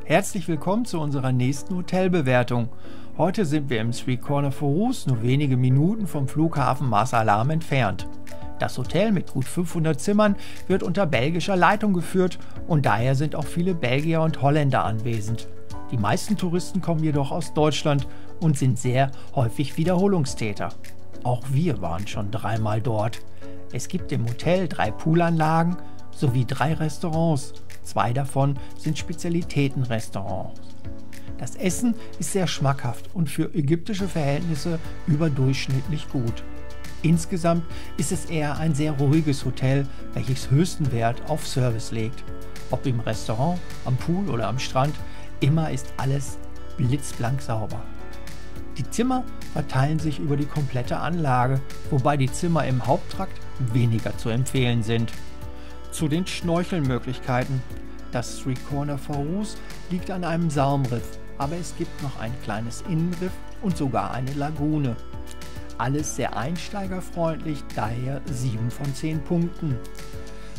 Herzlich willkommen zu unserer nächsten Hotelbewertung. Heute sind wir im Three Corner Forus, nur wenige Minuten vom Flughafen Marsa Alam entfernt. Das Hotel mit gut 500 Zimmern wird unter belgischer Leitung geführt und daher sind auch viele Belgier und Holländer anwesend. Die meisten Touristen kommen jedoch aus Deutschland und sind sehr häufig Wiederholungstäter. Auch wir waren schon 3-mal dort. Es gibt im Hotel 3 Poolanlagen sowie 3 Restaurants. 2 davon sind Spezialitätenrestaurants. Das Essen ist sehr schmackhaft und für ägyptische Verhältnisse überdurchschnittlich gut. Insgesamt ist es eher ein sehr ruhiges Hotel, welches höchsten Wert auf Service legt. Ob im Restaurant, am Pool oder am Strand, immer ist alles blitzblank sauber. Die Zimmer verteilen sich über die komplette Anlage, wobei die Zimmer im Haupttrakt weniger zu empfehlen sind. Zu den Schnorchelmöglichkeiten. Das Three Corner Forus liegt an einem Saumriff, aber es gibt noch ein kleines Innenriff und sogar eine Lagune. Alles sehr einsteigerfreundlich, daher 7 von 10 Punkten.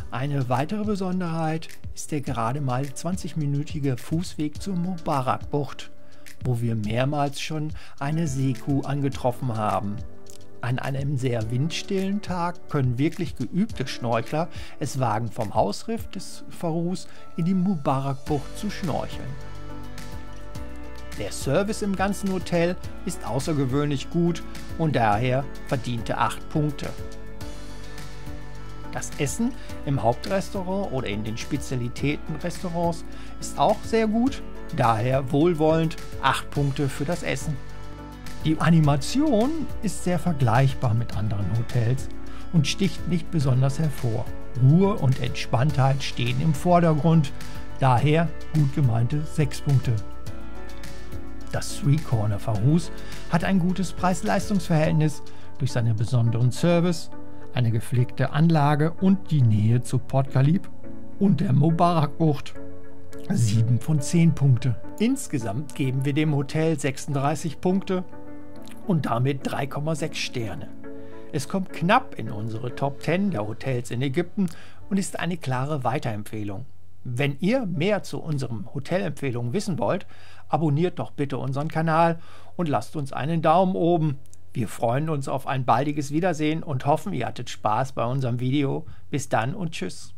Eine weitere Besonderheit ist der gerade mal 20-minütige Fußweg zur Mubarak-Bucht, wo wir mehrmals schon eine Seekuh angetroffen haben. An einem sehr windstillen Tag können wirklich geübte Schnorchler es wagen, vom Hausriff des Forus in die Mubarak-Bucht zu schnorcheln. Der Service im ganzen Hotel ist außergewöhnlich gut und daher verdiente 8 Punkte. Das Essen im Hauptrestaurant oder in den Spezialitätenrestaurants ist auch sehr gut, daher wohlwollend 8 Punkte für das Essen. Die Animation ist sehr vergleichbar mit anderen Hotels und sticht nicht besonders hervor. Ruhe und Entspanntheit stehen im Vordergrund, daher gut gemeinte 6 Punkte. Das Three Corner Forus hat ein gutes Preis-Leistungs-Verhältnis durch seinen besonderen Service, eine gepflegte Anlage und die Nähe zu Port Khalib und der Mubarak-Bucht. 7 von 10 Punkte. Insgesamt geben wir dem Hotel 36 Punkte und damit 3,6 Sterne. Es kommt knapp in unsere Top 10 der Hotels in Ägypten und ist eine klare Weiterempfehlung. Wenn ihr mehr zu unseren Hotelempfehlungen wissen wollt, abonniert doch bitte unseren Kanal und lasst uns einen Daumen oben. Wir freuen uns auf ein baldiges Wiedersehen und hoffen, ihr hattet Spaß bei unserem Video. Bis dann und tschüss.